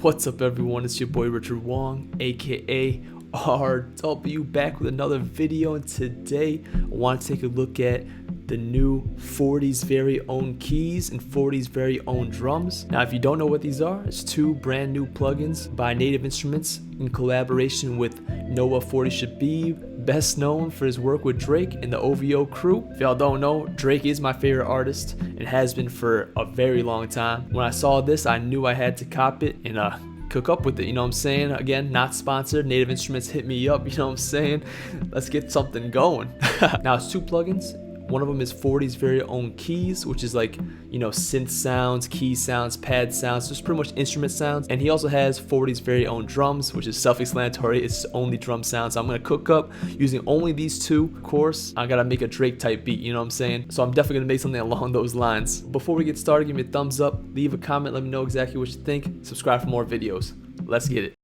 What's up everyone, it's your boy Richard Wong, aka RW, back with another video, and today I want to take a look at the new 40's very own keys and 40's very own drums. Now if you don't know what these are, it's two brand new plugins by Native Instruments in collaboration with Noah 40 Shebib, best known for his work with Drake and the OVO crew. If y'all don't know, Drake is my favorite artist and has been for a very long time. When I saw this, I knew I had to cop it and cook up with it, you know what I'm saying? Again, not sponsored. Native Instruments hit me up, you know what I'm saying? Let's get something going. Now it's two plugins. One of them is 40's very own keys, which is like, you know, synth sounds, key sounds, pad sounds, just pretty much instrument sounds. And he also has 40's very own drums, which is self-explanatory. It's only drum sounds. So I'm gonna cook up using only these two. Of course, I gotta make a Drake type beat, you know what I'm saying? So I'm definitely gonna make something along those lines. Before we get started, give me a thumbs up, leave a comment, let me know exactly what you think. Subscribe for more videos. Let's get it.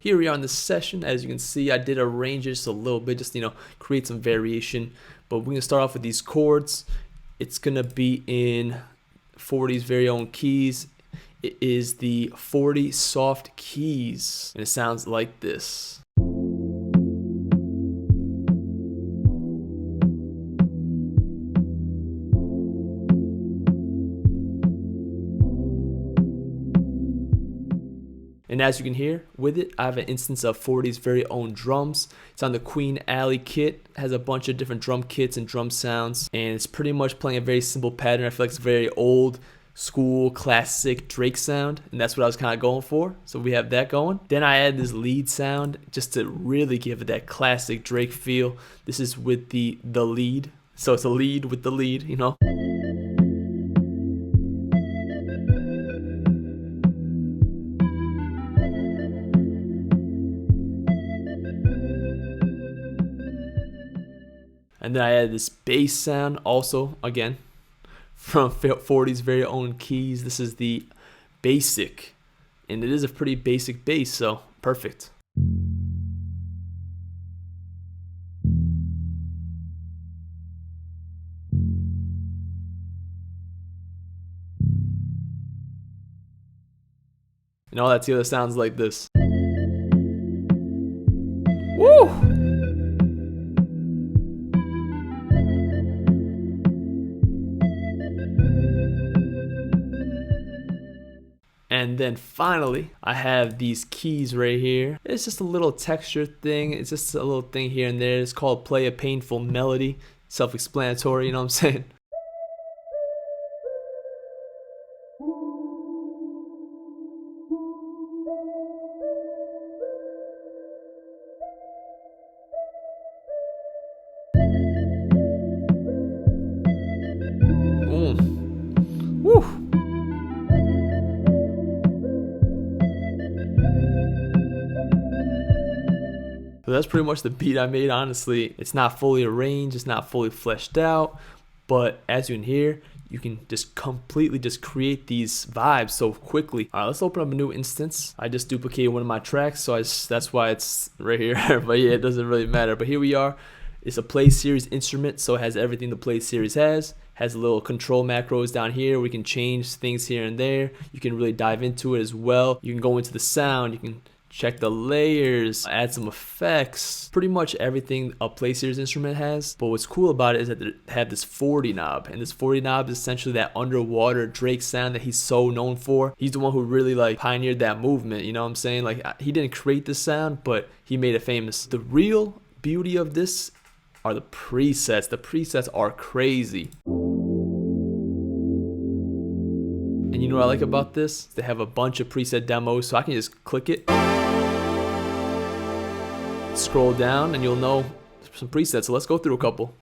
Here we are in the session. As you can see, I did arrange it just a little bit, just, you know, create some variation. But we're gonna start off with these chords. It's gonna be in 40's very own keys. It is the 40 soft keys, and it sounds like this. And as you can hear with it, I have an instance of 40's very own drums. It's on the Queen Alley kit. It has a bunch of different drum kits and drum sounds, and it's pretty much playing a very simple pattern. I feel like it's a very old school classic Drake sound, and that's what I was kind of going for. So we have that going. Then I add this lead sound just to really give it that classic Drake feel. This is with the lead. So it's a lead with the lead, you know. And then I added this bass sound also, again, from 40's very own keys. This is the basic, and it is a pretty basic bass, so perfect. And all that together sounds like this. Woo! And then finally, I have these keys right here. It's just a little texture thing. It's just a little thing here and there. It's called Play a Painful Melody. Self-explanatory, you know what I'm saying? Woo! that's pretty much the beat I made. Honestly, it's not fully arranged, it's not fully fleshed out, but as you can hear, you can just completely just create these vibes so quickly. All right, let's open up a new instance. I just duplicated one of my tracks, so that's why it's right here. But yeah, it doesn't really matter. But here we are. It's a Play Series instrument, so it has everything the Play Series has. Has a little control macros down here. We can change things here and there. You can really dive into it as well. You can go into the sound. You can check the layers, add some effects, pretty much everything a Play Series instrument has. But what's cool about it is that they have this 40 knob, and this 40 knob is essentially that underwater Drake sound that he's so known for. He's the one who really like pioneered that movement, you know what I'm saying? Like, he didn't create this sound, but he made it famous. The real beauty of this are the presets. The presets are crazy. And you know what I like about this? They have a bunch of preset demos, so I can just click it, scroll down, and you'll know some presets. So let's go through a couple.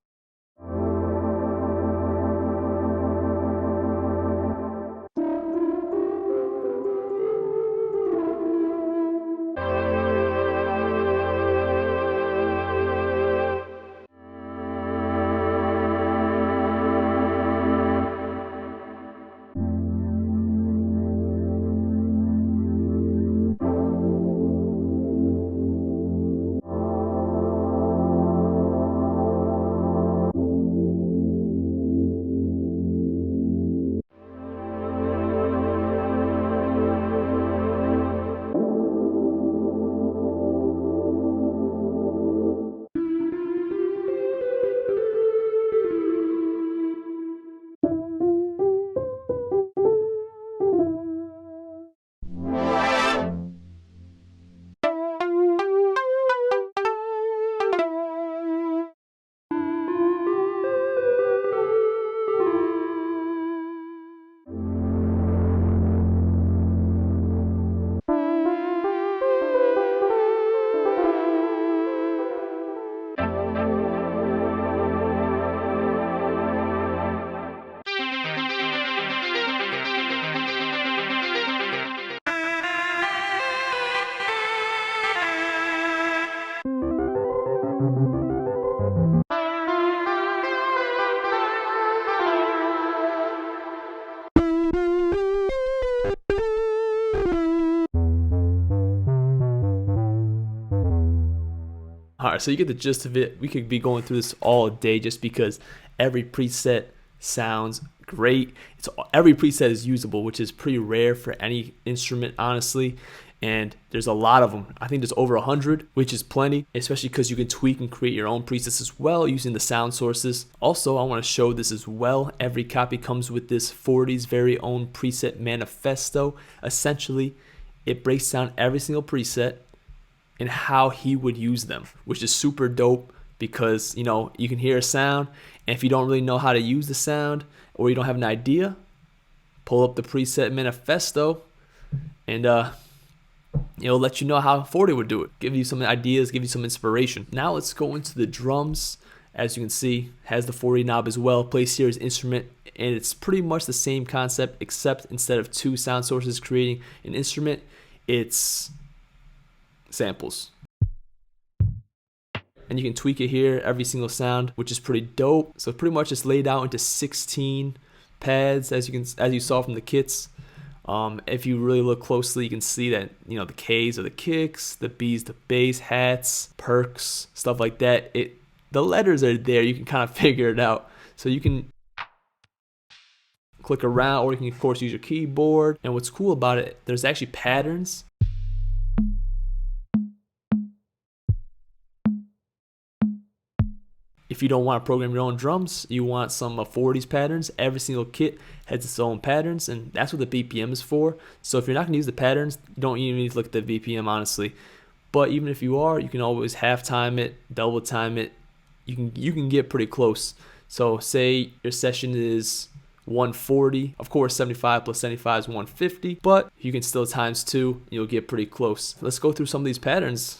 Alright, so you get the gist of it. We could be going through this all day just because every preset sounds great. Every preset is usable, which is pretty rare for any instrument, honestly. And there's a lot of them. I think there's over 100, which is plenty, especially because you can tweak and create your own presets as well using the sound sources. Also, I want to show this as well. Every copy comes with this 40's very own preset manifesto. Essentially, it breaks down every single preset and how he would use them, which is super dope because, you know, you can hear a sound, and if you don't really know how to use the sound or you don't have an idea, pull up the preset manifesto and it'll let you know how 40 would do it, give you some ideas, give you some inspiration. Now let's go into the drums. As you can see, has the 40 knob as well, Play Series instrument, and it's pretty much the same concept, except instead of two sound sources creating an instrument, it's samples. And you can tweak it here, every single sound, which is pretty dope. So pretty much it's laid out into 16 pads, as you saw from the kits. If you really look closely, you can see that, you know, the K's are the kicks, the B's the bass, hats, perks, stuff like that. The letters are there. You can kind of figure it out. So you can click around, or you can of course use your keyboard. And what's cool about it, there's actually patterns. If you don't want to program your own drums, you want some 40's patterns, every single kit has its own patterns, and that's what the BPM is for. So if you're not going to use the patterns, you don't even need to look at the BPM, honestly. But even if you are, you can always half time it, double time it. You can get pretty close. So say your session is 140, of course 75 plus 75 is 150, but you can still times 2, you'll get pretty close. Let's go through some of these patterns.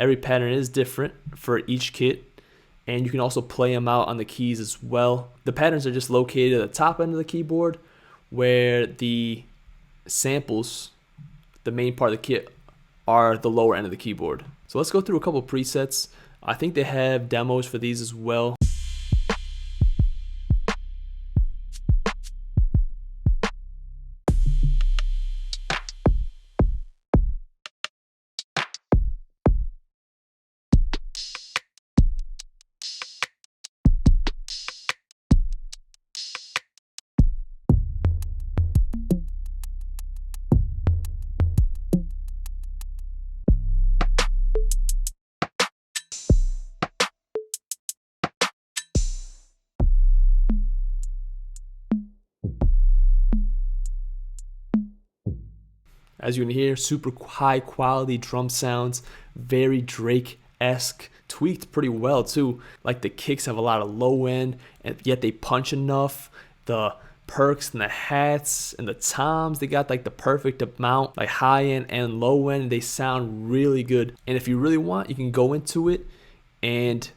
Every pattern is different for each kit, and you can also play them out on the keys as well. The patterns are just located at the top end of the keyboard, where the samples, the main part of the kit, are the lower end of the keyboard. So let's go through a couple presets. I think they have demos for these as well. As you can hear, super high quality drum sounds, very Drake-esque, tweaked pretty well too. Like the kicks have a lot of low end, and yet they punch enough. The perks and the hats and the toms, they got like the perfect amount, like high end and low end. They sound really good. And if you really want, you can go into it and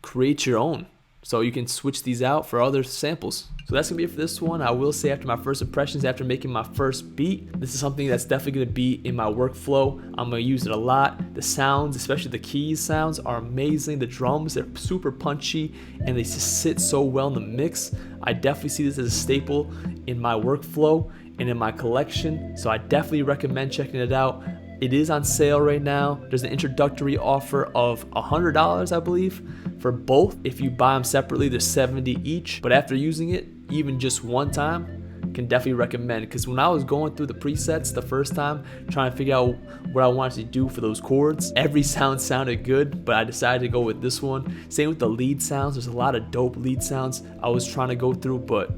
create your own. So you can switch these out for other samples. So that's gonna be it for this one. I will say, after my first impressions, after making my first beat, this is something that's definitely gonna be in my workflow. I'm gonna use it a lot. The sounds, especially the keys sounds, are amazing. The drums, they're super punchy and they just sit so well in the mix. I definitely see this as a staple in my workflow and in my collection. So I definitely recommend checking it out. It is on sale right now. There's an introductory offer of $100, I believe, for both. If you buy them separately, they're $70 each. But after using it, even just one time, can definitely recommend. Because when I was going through the presets the first time, trying to figure out what I wanted to do for those chords, every sound sounded good, but I decided to go with this one. Same with the lead sounds. There's a lot of dope lead sounds I was trying to go through, but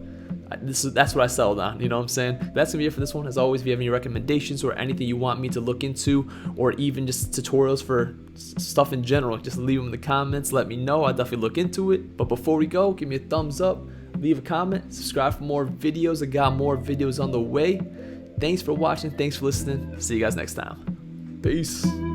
that's what I settled on, you know what I'm saying? That's gonna be it for this one. As always, if you have any recommendations or anything you want me to look into, or even just tutorials for stuff in general, just leave them in the comments. Let me know. I'll definitely look into it. But before we go, give me a thumbs up, leave a comment, subscribe for more videos. I got more videos on the way. Thanks for watching. Thanks for listening. See you guys next time. Peace.